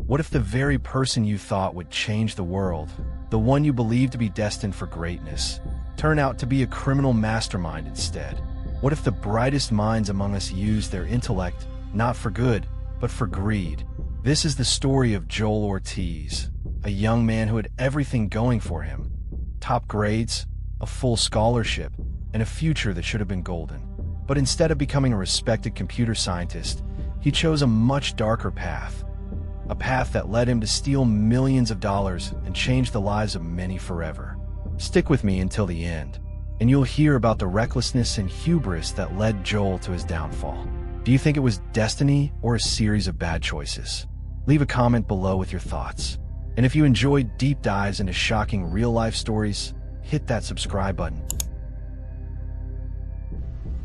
What if the very person you thought would change the world, the one you believed to be destined for greatness, turned out to be a criminal mastermind instead? What if the brightest minds among us used their intellect not for good, but for greed? This is the story of Joel Ortiz, a young man who had everything going for him: top grades, a full scholarship, and a future that should have been golden. But instead of becoming a respected computer scientist, he chose a much darker path. A path that led him to steal millions of dollars and change the lives of many forever. Stick with me until the end, and you'll hear about the recklessness and hubris that led Joel to his downfall. Do you think it was destiny or a series of bad choices? Leave a comment below with your thoughts. And if you enjoyed deep dives into shocking real-life stories, hit that subscribe button.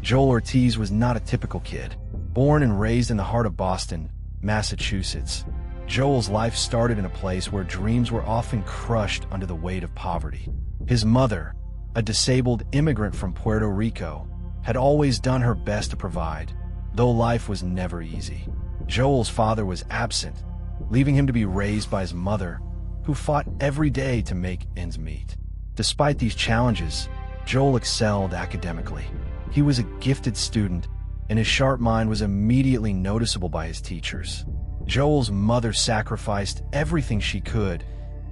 Joel Ortiz was not a typical kid. Born and raised in the heart of Boston, Massachusetts, Joel's life started in a place where dreams were often crushed under the weight of poverty. His mother, a disabled immigrant from Puerto Rico, had always done her best to provide, though life was never easy. Joel's father was absent, leaving him to be raised by his mother, who fought every day to make ends meet. Despite these challenges, Joel excelled academically. He was a gifted student, and his sharp mind was immediately noticeable by his teachers. Joel's mother sacrificed everything she could,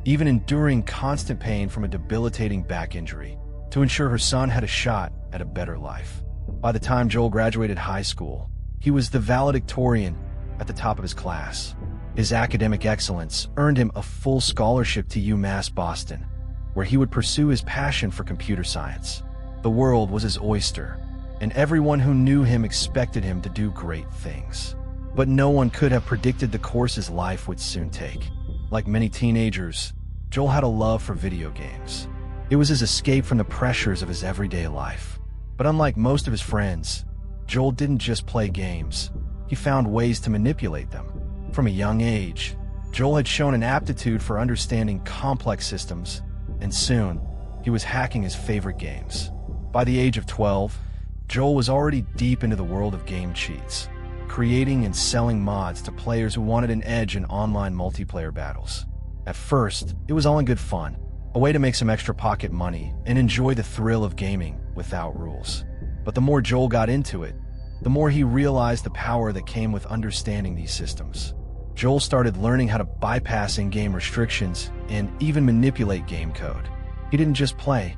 even enduring constant pain from a debilitating back injury, to ensure her son had a shot at a better life. By the time Joel graduated high school, he was the valedictorian at the top of his class. His academic excellence earned him a full scholarship to UMass Boston, where he would pursue his passion for computer science. The world was his oyster, and everyone who knew him expected him to do great things. But no one could have predicted the course his life would soon take. Like many teenagers, Joel had a love for video games. It was his escape from the pressures of his everyday life. But unlike most of his friends, Joel didn't just play games. He found ways to manipulate them. From a young age, Joel had shown an aptitude for understanding complex systems, and soon, he was hacking his favorite games. By the age of 12, Joel was already deep into the world of game cheats, creating and selling mods to players who wanted an edge in online multiplayer battles. At first, it was all in good fun, a way to make some extra pocket money and enjoy the thrill of gaming without rules. But the more Joel got into it, the more he realized the power that came with understanding these systems. Joel started learning how to bypass in-game restrictions and even manipulate game code. He didn't just play,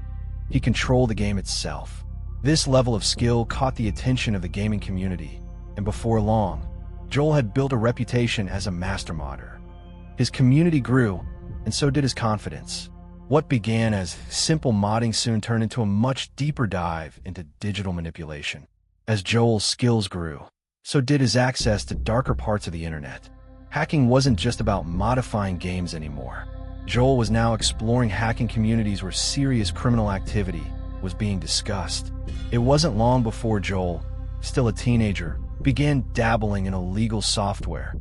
he controlled the game itself. This level of skill caught the attention of the gaming community, and before long, Joel had built a reputation as a master modder. His community grew, and so did his confidence. What began as simple modding soon turned into a much deeper dive into digital manipulation. As Joel's skills grew, so did his access to darker parts of the internet. Hacking wasn't just about modifying games anymore. Joel was now exploring hacking communities where serious criminal activity was being discussed. It wasn't long before Joel, still a teenager, began dabbling in illegal software,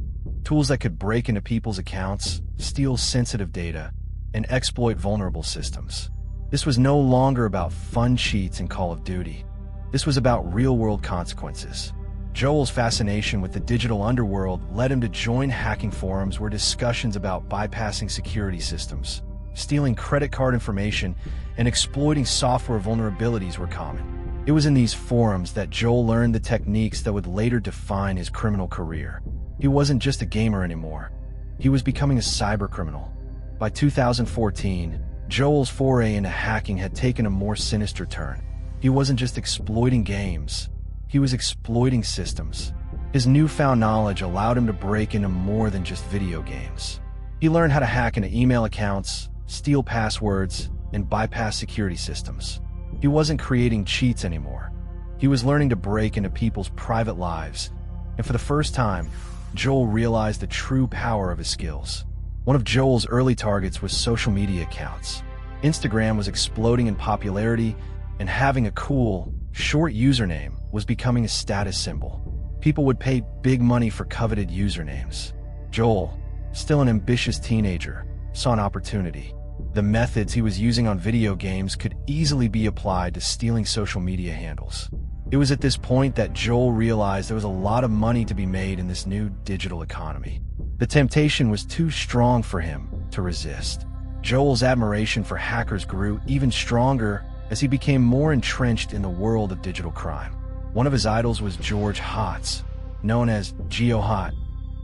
tools that could break into people's accounts, steal sensitive data, and exploit vulnerable systems. This was no longer about fun cheats in Call of Duty. This was about real-world consequences. Joel's fascination with the digital underworld led him to join hacking forums where discussions about bypassing security systems, stealing credit card information, and exploiting software vulnerabilities were common. It was in these forums that Joel learned the techniques that would later define his criminal career. He wasn't just a gamer anymore. He was becoming a cybercriminal. By 2014, Joel's foray into hacking had taken a more sinister turn. He wasn't just exploiting games. He was exploiting systems. His newfound knowledge allowed him to break into more than just video games. He learned how to hack into email accounts, steal passwords, and bypass security systems. He wasn't creating cheats anymore. He was learning to break into people's private lives, and for the first time, Joel realized the true power of his skills. One of Joel's early targets was social media accounts. Instagram was exploding in popularity, and having a cool, short username was becoming a status symbol. People would pay big money for coveted usernames. Joel, still an ambitious teenager, saw an opportunity. The methods he was using on video games could easily be applied to stealing social media handles. It was at this point that Joel realized there was a lot of money to be made in this new digital economy. The temptation was too strong for him to resist. Joel's admiration for hackers grew even stronger as he became more entrenched in the world of digital crime. One of his idols was George Hotz, known as GeoHot,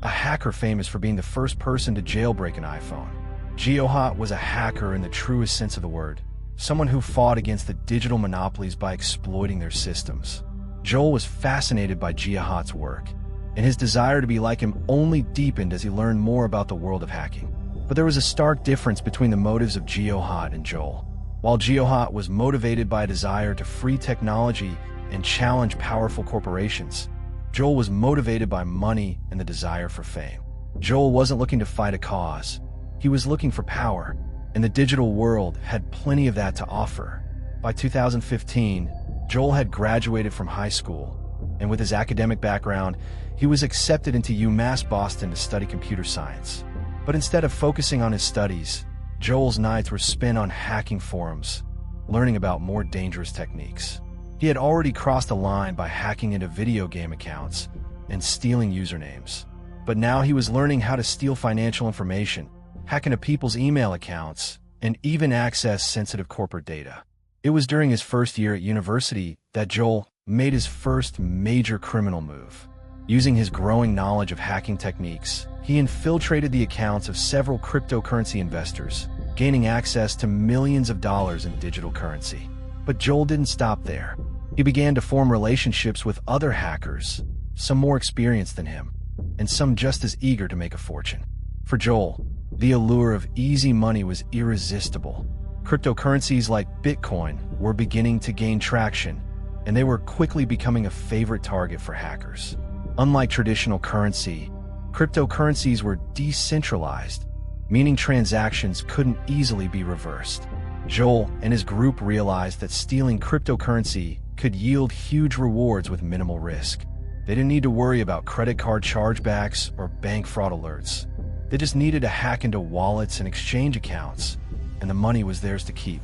a hacker famous for being the first person to jailbreak an iPhone. GeoHot was a hacker in the truest sense of the word, someone who fought against the digital monopolies by exploiting their systems. Joel was fascinated by GeoHot's work, and his desire to be like him only deepened as he learned more about the world of hacking. But there was a stark difference between the motives of GeoHot and Joel. While GeoHot was motivated by a desire to free technology and challenge powerful corporations, Joel was motivated by money and the desire for fame. Joel wasn't looking to fight a cause. He was looking for power, and the digital world had plenty of that to offer. By 2015, Joel had graduated from high school, and with his academic background, he was accepted into UMass Boston to study computer science. But instead of focusing on his studies, Joel's nights were spent on hacking forums, learning about more dangerous techniques. He had already crossed a line by hacking into video game accounts and stealing usernames. But now he was learning how to steal financial information, hack into people's email accounts, and even access sensitive corporate data. It was during his first year at university that Joel made his first major criminal move. Using his growing knowledge of hacking techniques, he infiltrated the accounts of several cryptocurrency investors, gaining access to millions of dollars in digital currency. But Joel didn't stop there. He began to form relationships with other hackers, some more experienced than him, and some just as eager to make a fortune. For Joel, the allure of easy money was irresistible. Cryptocurrencies like Bitcoin were beginning to gain traction, and they were quickly becoming a favorite target for hackers. Unlike traditional currency, cryptocurrencies were decentralized, meaning transactions couldn't easily be reversed. Joel and his group realized that stealing cryptocurrency could yield huge rewards with minimal risk. They didn't need to worry about credit card chargebacks or bank fraud alerts. They just needed to hack into wallets and exchange accounts, and the money was theirs to keep.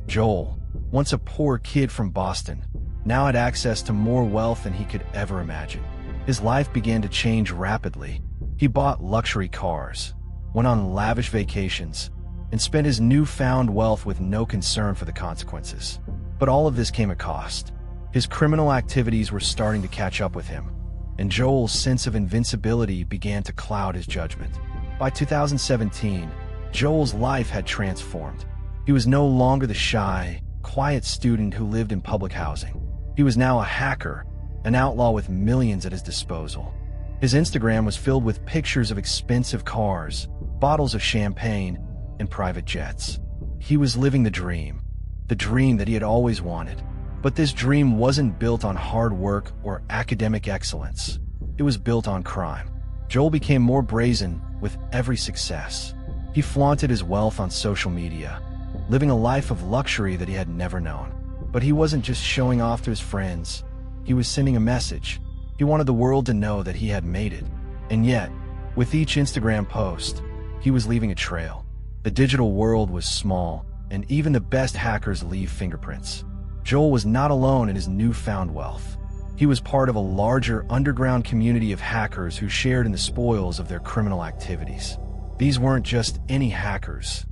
Joel, once a poor kid from Boston, now had access to more wealth than he could ever imagine. His life began to change rapidly. He bought luxury cars, went on lavish vacations, and spent his newfound wealth with no concern for the consequences. But all of this came at cost. His criminal activities were starting to catch up with him, and Joel's sense of invincibility began to cloud his judgment. By 2017, Joel's life had transformed. He was no longer the shy, quiet student who lived in public housing. He was now a hacker, an outlaw with millions at his disposal. His Instagram was filled with pictures of expensive cars, bottles of champagne, and private jets. He was living the dream that he had always wanted. But this dream wasn't built on hard work or academic excellence. It was built on crime. Joel became more brazen with every success. He flaunted his wealth on social media, living a life of luxury that he had never known. But he wasn't just showing off to his friends. He was sending a message. He wanted the world to know that he had made it. And yet, with each Instagram post, he was leaving a trail. The digital world was small, and even the best hackers leave fingerprints. Joel was not alone in his newfound wealth. He was part of a larger underground community of hackers who shared in the spoils of their criminal activities. These weren't just any hackers.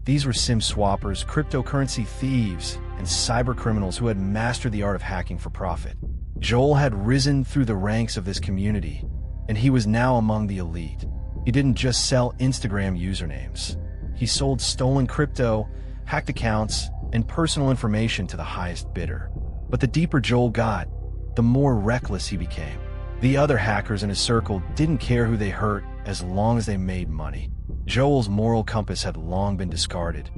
These were SIM swappers, cryptocurrency thieves, and cybercriminals who had mastered the art of hacking for profit. Joel had risen through the ranks of this community, and he was now among the elite. He didn't just sell Instagram usernames. He sold stolen crypto, hacked accounts, and personal information to the highest bidder. But the deeper Joel got, the more reckless he became. The other hackers in his circle didn't care who they hurt as long as they made money. Joel's moral compass had long been discarded,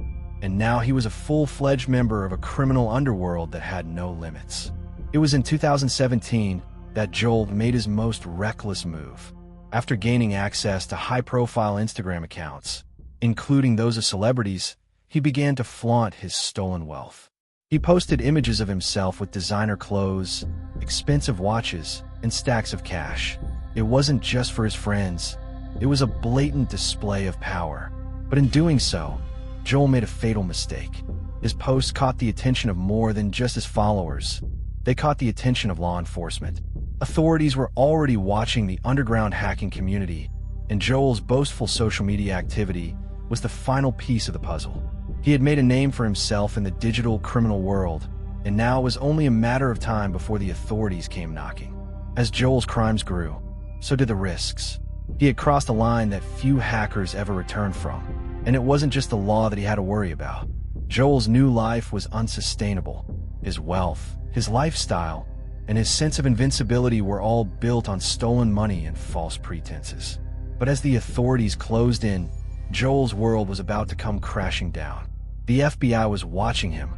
and now he was a full-fledged member of a criminal underworld that had no limits. It was in 2017 that Joel made his most reckless move. After gaining access to high-profile Instagram accounts, including those of celebrities, he began to flaunt his stolen wealth. He posted images of himself with designer clothes, expensive watches, and stacks of cash. It wasn't just for his friends. It was a blatant display of power. But in doing so, Joel made a fatal mistake. His posts caught the attention of more than just his followers. They caught the attention of law enforcement. Authorities were already watching the underground hacking community, and Joel's boastful social media activity was the final piece of the puzzle. He had made a name for himself in the digital criminal world, and now it was only a matter of time before the authorities came knocking. As Joel's crimes grew, so did the risks. He had crossed a line that few hackers ever returned from, and it wasn't just the law that he had to worry about. Joel's new life was unsustainable. His wealth, his lifestyle, and his sense of invincibility were all built on stolen money and false pretenses. But as the authorities closed in, Joel's world was about to come crashing down. The FBI was watching him,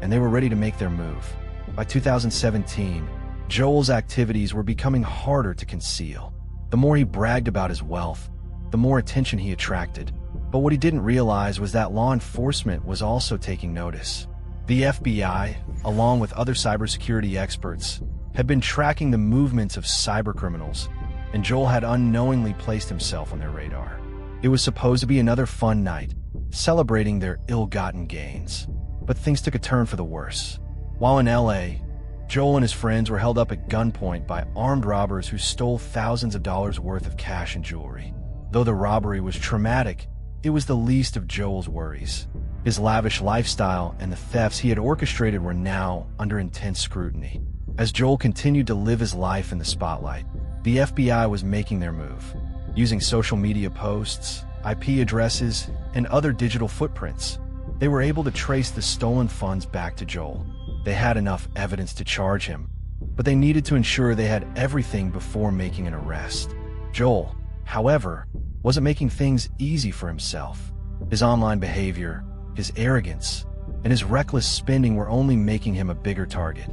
and they were ready to make their move. By 2017, Joel's activities were becoming harder to conceal. The more he bragged about his wealth, the more attention he attracted. But what he didn't realize was that law enforcement was also taking notice. The FBI, along with other cybersecurity experts, had been tracking the movements of cybercriminals, and Joel had unknowingly placed himself on their radar. It was supposed to be another fun night, celebrating their ill-gotten gains. But things took a turn for the worse. While in LA, Joel and his friends were held up at gunpoint by armed robbers who stole thousands of dollars worth of cash and jewelry. Though the robbery was traumatic, it was the least of Joel's worries. His lavish lifestyle and the thefts he had orchestrated were now under intense scrutiny. As Joel continued to live his life in the spotlight, the FBI was making their move. Using social media posts, IP addresses, and other digital footprints, they were able to trace the stolen funds back to Joel. They had enough evidence to charge him, but they needed to ensure they had everything before making an arrest. Joel, however, wasn't making things easy for himself. His online behavior, his arrogance, and his reckless spending were only making him a bigger target.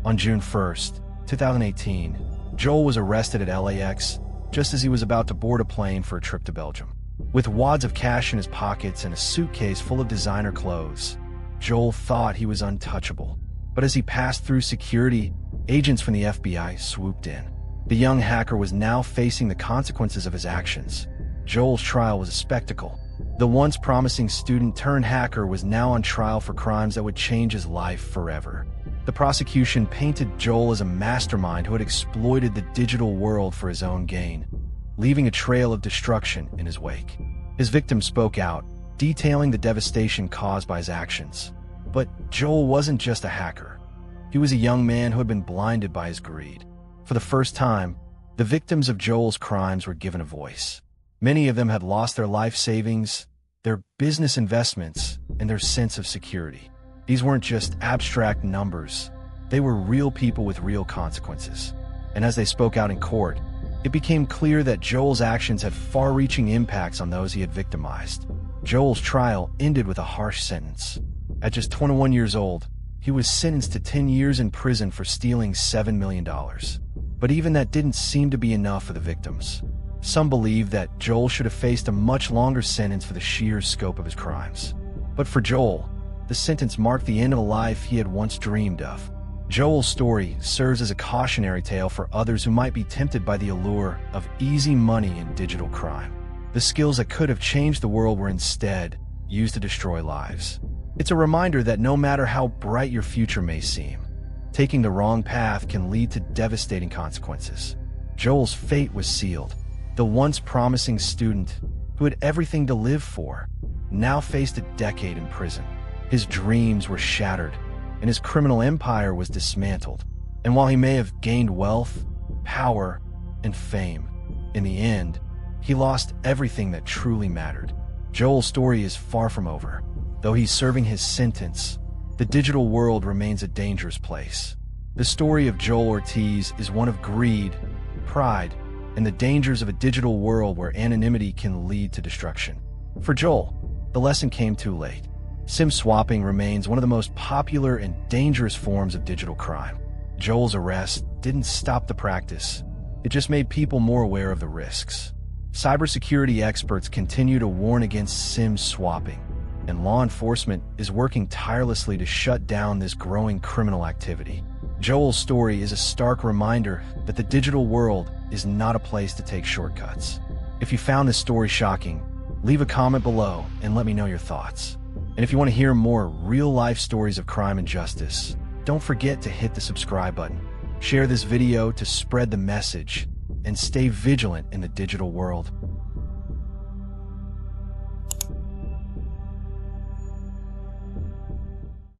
On June 1st, 2018, Joel was arrested at LAX just as he was about to board a plane for a trip to Belgium. With wads of cash in his pockets and a suitcase full of designer clothes, Joel thought he was untouchable. But as he passed through security, agents from the FBI swooped in. The young hacker was now facing the consequences of his actions. Joel's trial was a spectacle. The once promising student-turned-hacker was now on trial for crimes that would change his life forever. The prosecution painted Joel as a mastermind who had exploited the digital world for his own gain, leaving a trail of destruction in his wake. His victims spoke out, detailing the devastation caused by his actions. But Joel wasn't just a hacker. He was a young man who had been blinded by his greed. For the first time, the victims of Joel's crimes were given a voice. Many of them had lost their life savings, their business investments, and their sense of security. These weren't just abstract numbers. They were real people with real consequences. And as they spoke out in court, it became clear that Joel's actions had far-reaching impacts on those he had victimized. Joel's trial ended with a harsh sentence. At just 21 years old, he was sentenced to 10 years in prison for stealing $7 million. But even that didn't seem to be enough for the victims. Some believed that Joel should have faced a much longer sentence for the sheer scope of his crimes. But for Joel, the sentence marked the end of a life he had once dreamed of. Joel's story serves as a cautionary tale for others who might be tempted by the allure of easy money in digital crime. The skills that could have changed the world were instead used to destroy lives. It's a reminder that no matter how bright your future may seem, taking the wrong path can lead to devastating consequences. Joel's fate was sealed. The once promising student, who had everything to live for, now faced a decade in prison. His dreams were shattered, and his criminal empire was dismantled. And while he may have gained wealth, power, and fame, in the end, he lost everything that truly mattered. Joel's story is far from over. Though he's serving his sentence, the digital world remains a dangerous place. The story of Joel Ortiz is one of greed, pride, and the dangers of a digital world where anonymity can lead to destruction. For Joel, the lesson came too late. SIM swapping remains one of the most popular and dangerous forms of digital crime. Joel's arrest didn't stop the practice. It just made people more aware of the risks. Cybersecurity experts continue to warn against SIM swapping, and law enforcement is working tirelessly to shut down this growing criminal activity. Joel's story is a stark reminder that the digital world is not a place to take shortcuts. If you found this story shocking, leave a comment below and let me know your thoughts. And if you want to hear more real-life stories of crime and justice, don't forget to hit the subscribe button. Share this video to spread the message, and stay vigilant in the digital world.